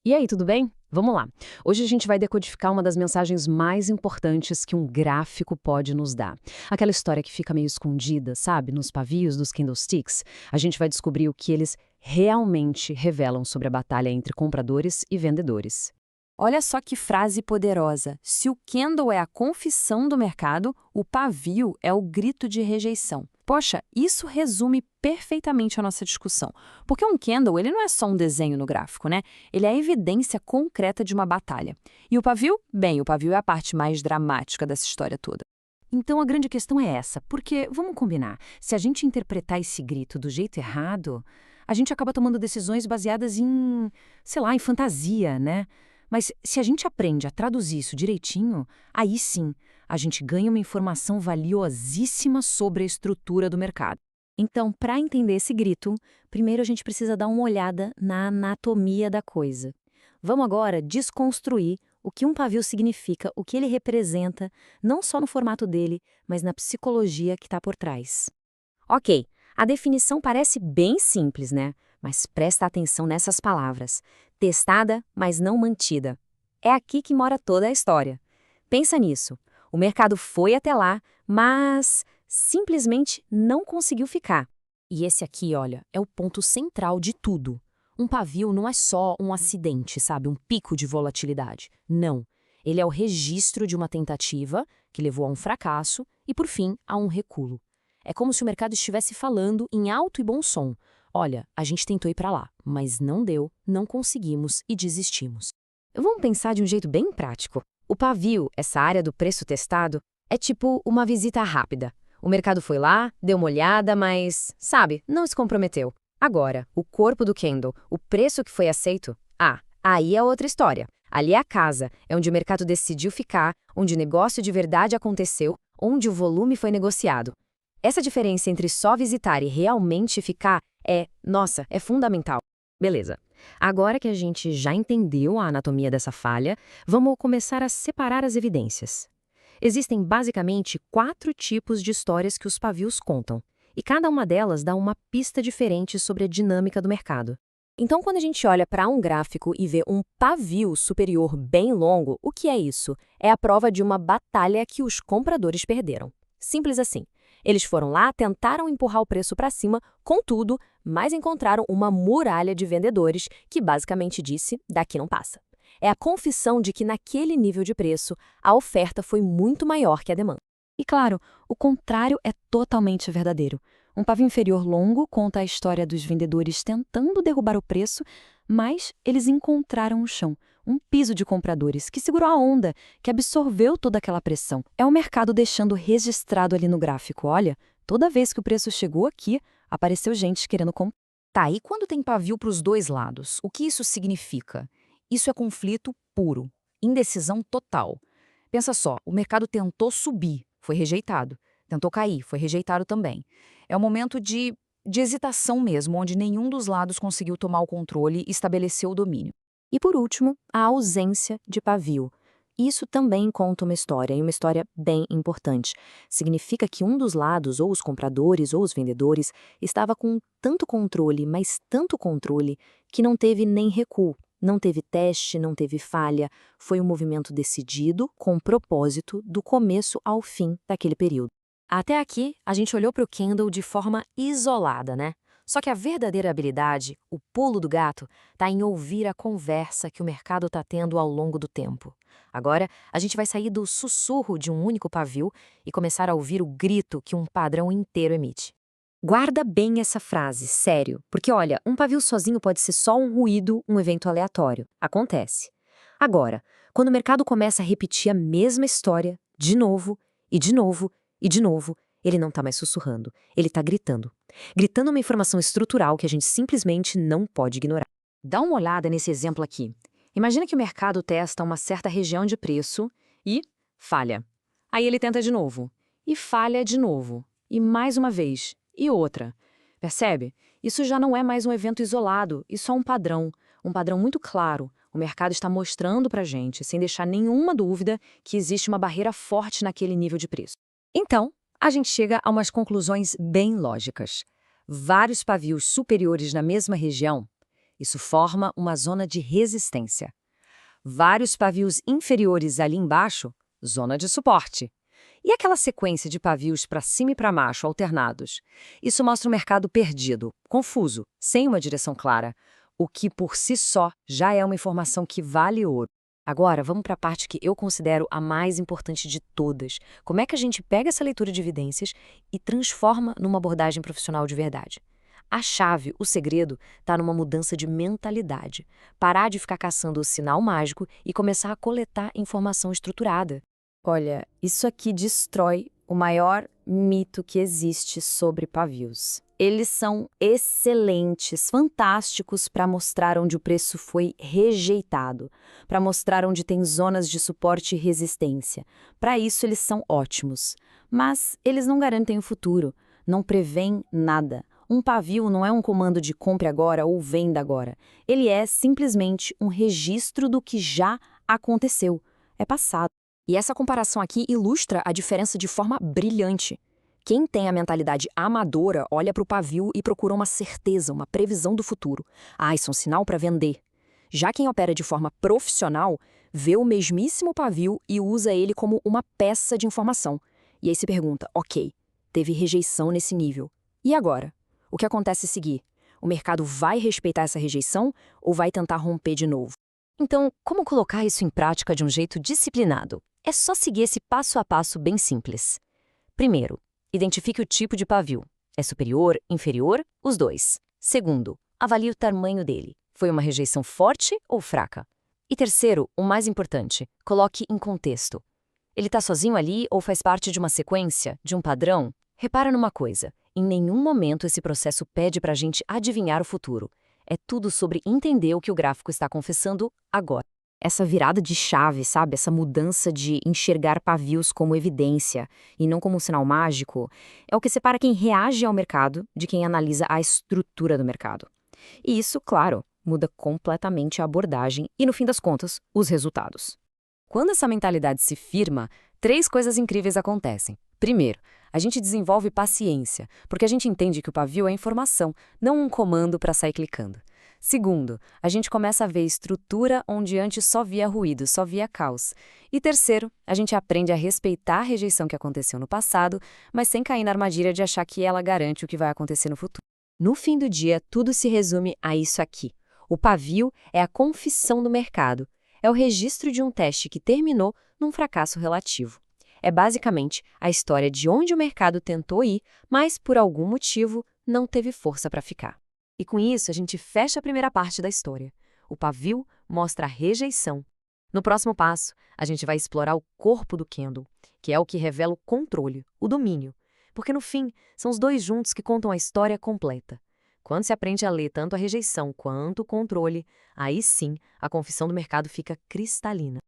E aí, tudo bem? Vamos lá. Hoje a gente vai decodificar uma das mensagens mais importantes que um gráfico pode nos dar. Aquela história que fica meio escondida, sabe, nos pavios dos candlesticks. A gente vai descobrir o que eles realmente revelam sobre a batalha entre compradores e vendedores. Olha só que frase poderosa. Se o candle é a confissão do mercado, o pavio é o grito de rejeição. Poxa, isso resume perfeitamente a nossa discussão. Porque um candle, ele não é só um desenho no gráfico, né? Ele é a evidência concreta de uma batalha. E o pavio? Bem, o pavio é a parte mais dramática dessa história toda. Então a grande questão é essa, porque, vamos combinar, se a gente interpretar esse grito do jeito errado, a gente acaba tomando decisões baseadas em, sei lá, em fantasia, né? Mas se a gente aprende a traduzir isso direitinho, aí sim, a gente ganha uma informação valiosíssima sobre a estrutura do mercado. Então, para entender esse grito, primeiro a gente precisa dar uma olhada na anatomia da coisa. Vamos agora desconstruir o que um pavio significa, o que ele representa, não só no formato dele, mas na psicologia que está por trás. Ok, a definição parece bem simples, né? Mas presta atenção nessas palavras. Testada, mas não mantida. É aqui que mora toda a história. Pensa nisso. O mercado foi até lá, mas simplesmente não conseguiu ficar. E esse aqui, olha, é o ponto central de tudo. Um pavio não é só um acidente, sabe? Um pico de volatilidade. Não. Ele é o registro de uma tentativa que levou a um fracasso e, por fim, a um recuo. É como se o mercado estivesse falando em alto e bom som. Olha, a gente tentou ir para lá, mas não deu, não conseguimos e desistimos. Vamos pensar de um jeito bem prático. O pavio, essa área do preço testado, é tipo uma visita rápida. O mercado foi lá, deu uma olhada, mas, sabe, não se comprometeu. Agora, o corpo do candle, o preço que foi aceito, aí é outra história. Ali é a casa, é onde o mercado decidiu ficar, onde o negócio de verdade aconteceu, onde o volume foi negociado. Essa diferença entre só visitar e realmente ficar é fundamental. Beleza. Agora que a gente já entendeu a anatomia dessa falha, vamos começar a separar as evidências. Existem basicamente 4 tipos de histórias que os pavios contam, e cada uma delas dá uma pista diferente sobre a dinâmica do mercado. Então, quando a gente olha para um gráfico e vê um pavio superior bem longo, o que é isso? É a prova de uma batalha que os compradores perderam. Simples assim. Eles foram lá, tentaram empurrar o preço para cima, contudo, mas encontraram uma muralha de vendedores que basicamente disse: daqui não passa. É a confissão de que naquele nível de preço, a oferta foi muito maior que a demanda. E claro, o contrário é totalmente verdadeiro. Um pavio inferior longo conta a história dos vendedores tentando derrubar o preço, mas eles encontraram o chão, um piso de compradores que segurou a onda, que absorveu toda aquela pressão. É o mercado deixando registrado ali no gráfico. Olha, toda vez que o preço chegou aqui, apareceu gente querendo comprar. Tá, e quando tem pavio para os dois lados, o que isso significa? Isso é conflito puro, indecisão total. Pensa só, o mercado tentou subir, foi rejeitado. Tentou cair, foi rejeitado também. É um momento de hesitação mesmo, onde nenhum dos lados conseguiu tomar o controle e estabelecer o domínio. E por último, a ausência de pavio. Isso também conta uma história, e uma história bem importante. Significa que um dos lados, ou os compradores ou os vendedores, estava com tanto controle, mas tanto controle, que não teve nem recuo, não teve teste, não teve falha. Foi um movimento decidido, com propósito, do começo ao fim daquele período. Até aqui, a gente olhou para o candle de forma isolada, né? Só que a verdadeira habilidade, o pulo do gato, está em ouvir a conversa que o mercado está tendo ao longo do tempo. Agora, a gente vai sair do sussurro de um único pavio e começar a ouvir o grito que um padrão inteiro emite. Guarda bem essa frase, sério, porque olha, um pavio sozinho pode ser só um ruído, um evento aleatório. Acontece. Agora, quando o mercado começa a repetir a mesma história, de novo, e de novo, e de novo, ele não está mais sussurrando, ele está gritando. Gritando uma informação estrutural que a gente simplesmente não pode ignorar. Dá uma olhada nesse exemplo aqui. Imagina que o mercado testa uma certa região de preço e falha. Aí ele tenta de novo. E falha de novo. E mais uma vez. E outra. Percebe? Isso já não é mais um evento isolado, isso é um padrão. Um padrão muito claro. O mercado está mostrando para a gente, sem deixar nenhuma dúvida, que existe uma barreira forte naquele nível de preço. Então, a gente chega a umas conclusões bem lógicas. Vários pavios superiores na mesma região Isso forma uma zona de resistência. Vários pavios inferiores ali embaixo, zona de suporte. E aquela sequência de pavios para cima e para baixo, alternados? Isso mostra um mercado perdido, confuso, sem uma direção clara, o que por si só já é uma informação que vale ouro. Agora, vamos para a parte que eu considero a mais importante de todas. Como é que a gente pega essa leitura de evidências e transforma numa abordagem profissional de verdade? A chave, o segredo, está numa mudança de mentalidade. Parar de ficar caçando o sinal mágico e começar a coletar informação estruturada. Olha, isso aqui destrói o maior mito que existe sobre pavios. Eles são excelentes, fantásticos para mostrar onde o preço foi rejeitado, para mostrar onde tem zonas de suporte e resistência. Para isso, eles são ótimos. Mas eles não garantem o futuro, não prevêem nada. Um pavio não é um comando de compre agora ou venda agora. Ele é simplesmente um registro do que já aconteceu. É passado. E essa comparação aqui ilustra a diferença de forma brilhante. Quem tem a mentalidade amadora olha para o pavio e procura uma certeza, uma previsão do futuro. Ah, isso é um sinal para vender. Já quem opera de forma profissional vê o mesmíssimo pavio e usa ele como uma peça de informação. E aí se pergunta, ok, teve rejeição nesse nível. E agora? O que acontece a seguir? O mercado vai respeitar essa rejeição ou vai tentar romper de novo? Então, como colocar isso em prática de um jeito disciplinado? É só seguir esse passo a passo bem simples. Primeiro, identifique o tipo de pavio. É superior, inferior? Os dois. Segundo, avalie o tamanho dele. Foi uma rejeição forte ou fraca? E terceiro, o mais importante, coloque em contexto. Ele está sozinho ali ou faz parte de uma sequência, de um padrão? Repara numa coisa, em nenhum momento esse processo pede para a gente adivinhar o futuro. É tudo sobre entender o que o gráfico está confessando agora. Essa virada de chave, sabe? Essa mudança de enxergar pavios como evidência e não como um sinal mágico, é o que separa quem reage ao mercado de quem analisa a estrutura do mercado. E isso, claro, muda completamente a abordagem e, no fim das contas, os resultados. Quando essa mentalidade se firma, 3 coisas incríveis acontecem. Primeiro, a gente desenvolve paciência, porque a gente entende que o pavio é informação, não um comando para sair clicando. Segundo, a gente começa a ver estrutura onde antes só via ruído, só via caos. E terceiro, a gente aprende a respeitar a rejeição que aconteceu no passado, mas sem cair na armadilha de achar que ela garante o que vai acontecer no futuro. No fim do dia, tudo se resume a isso aqui. O pavio é a confissão do mercado. É o registro de um teste que terminou num fracasso relativo. É basicamente a história de onde o mercado tentou ir, mas por algum motivo não teve força para ficar. E com isso, a gente fecha a primeira parte da história. O pavio mostra a rejeição. No próximo passo, a gente vai explorar o corpo do candle, que é o que revela o controle, o domínio. Porque no fim, são os dois juntos que contam a história completa. Quando se aprende a ler tanto a rejeição quanto o controle, aí sim, a confissão do mercado fica cristalina.